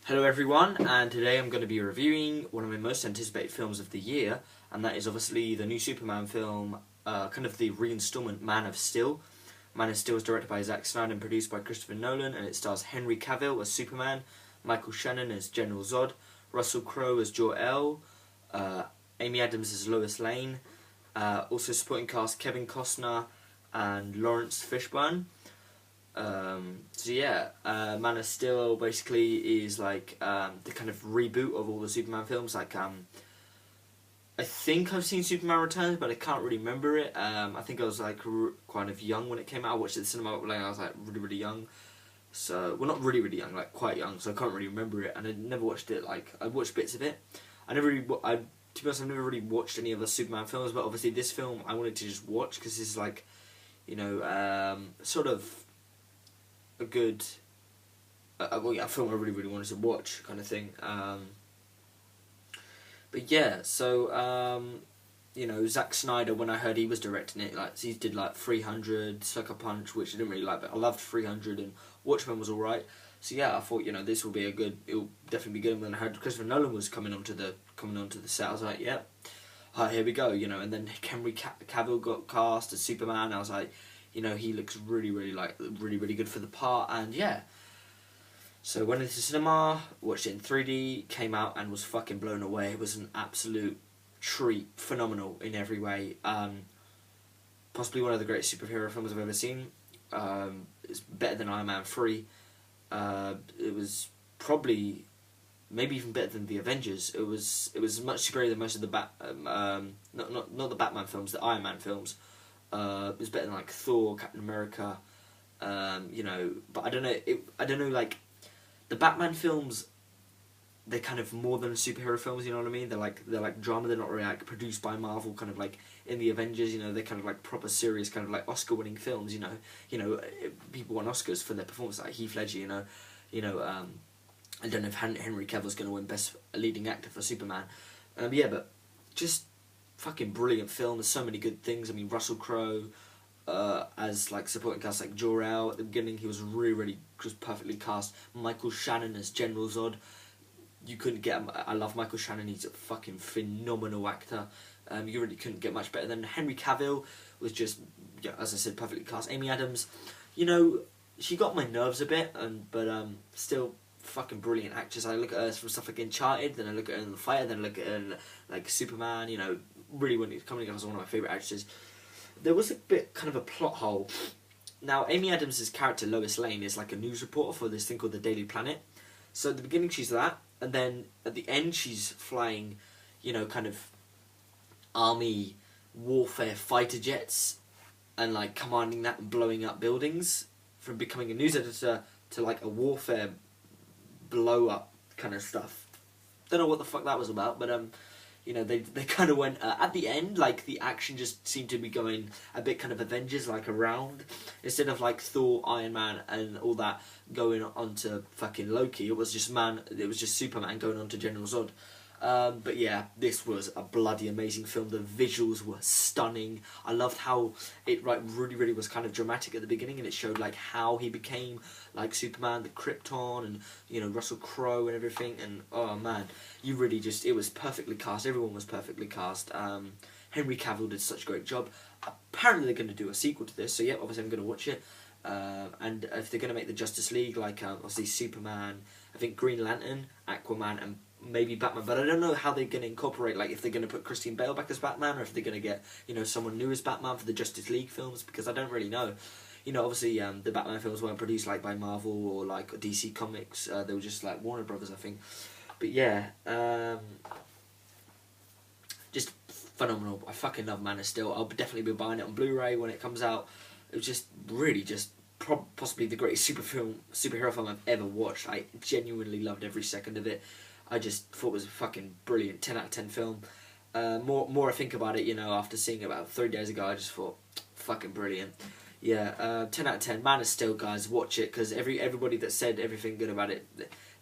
Hello everyone, and today I'm going to be reviewing one of my most anticipated films of the year, and that is obviously the new Superman film, kind of the reinstallment Man of Steel. Man of Steel is directed by Zack Snyder and produced by Christopher Nolan, and it stars Henry Cavill as Superman, Michael Shannon as General Zod, Russell Crowe as Jor-El, Amy Adams as Lois Lane, also supporting cast Kevin Costner and Lawrence Fishburne. Man of Steel basically is like the kind of reboot of all the Superman films. I think I've seen Superman Returns, but I can't really remember it. I think I was like kind of young when it came out. I watched it at the cinema when I was like really young. So, well, not really young, like quite young. So I can't really remember it, and I never watched it. Like I watched bits of it. To be honest, I've never really watched any of the Superman films, but obviously this film I wanted to just watch because this is like, sort of a good, a film I really wanted to watch, kind of thing. Zack Snyder, when I heard he was directing it, like he did like 300, Sucker Punch, which I didn't really like, but I loved 300, and Watchmen was alright. So yeah, I thought this will be it'll definitely be good. And when I heard Christopher Nolan was coming onto the set, I was like, yeah, here we go, And then Henry Cavill got cast as Superman. I was like, he looks really good for the part, and yeah. So went into the cinema, watched it in 3D, came out and was fucking blown away. It was an absolute treat, phenomenal in every way. Possibly one of the greatest superhero films I've ever seen. It's better than Iron Man 3. It was probably maybe even better than the Avengers. It was much superior than most of the not the Batman films, the Iron Man films. It was better than like Thor, Captain America, but I don't know, like the Batman films, they're kind of more than superhero films, you know what I mean? They're like drama. They're not really like produced by Marvel, kind of like in the Avengers. They're kind of like proper serious, kind of like Oscar-winning films. People won Oscars for their performance, like Heath Ledger. I don't know if Henry Cavill's going to win Best Leading Actor for Superman. But just fucking brilliant film. There's so many good things. I mean, Russell Crowe as like supporting cast, like Jor-El at the beginning, he was really just perfectly cast. Michael Shannon as General Zod. You couldn't get him. I love Michael Shannon. He's a fucking phenomenal actor. You really couldn't get much better than Henry Cavill. Was just, as I said, perfectly cast. Amy Adams, she got my nerves a bit, but still fucking brilliant actress. I look at her from stuff like Uncharted, then I look at her in The Fighter, then I look at her in, like Superman. Really when it's coming as one of my favourite actresses. There was a bit kind of a plot hole. Now, Amy Adams' character Lois Lane is like a news reporter for this thing called the Daily Planet. So at the beginning she's that, and then at the end she's flying, kind of army warfare fighter jets, and like commanding that and blowing up buildings. From becoming a news editor to like a warfare blow up kind of stuff. Don't know what the fuck that was about, but they kind of went at the end, like the action just seemed to be going a bit kind of Avengers like around, instead of like Thor, Iron Man and all that going on to fucking Loki. It was just Superman going on to General Zod. But yeah, this was a bloody amazing film. The visuals were stunning. I loved how it really was kind of dramatic at the beginning, and it showed like how he became like Superman, the Krypton, and Russell Crowe and everything. And oh man, it was perfectly cast. Everyone was perfectly cast. Henry Cavill did such a great job. Apparently they're going to do a sequel to this, so yeah, obviously I'm going to watch it. And if they're going to make the Justice League, like obviously Superman, I think Green Lantern, Aquaman, and maybe Batman, but I don't know how they're going to incorporate, like if they're going to put Christian Bale back as Batman, or if they're going to get someone new as Batman for the Justice League films, because I don't really know. Obviously the Batman films weren't produced like by Marvel or like DC Comics. They were just like Warner Brothers, I think. But yeah, just phenomenal. I fucking love Man of Steel. I'll definitely be buying it on Blu-ray when it comes out. It was just really possibly the greatest superhero film I've ever watched. I genuinely loved every second of it. I just thought it was a fucking brilliant 10 out of 10 film. More I think about it, after seeing it about 3 days ago, I just thought, fucking brilliant. Yeah, 10 out of 10. Man of Steel, guys, watch it, because everybody that said everything good about it,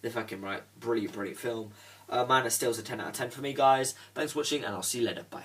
they're fucking right. Brilliant film. Man of Steel's a 10 out of 10 for me, guys. Thanks for watching, and I'll see you later. Bye.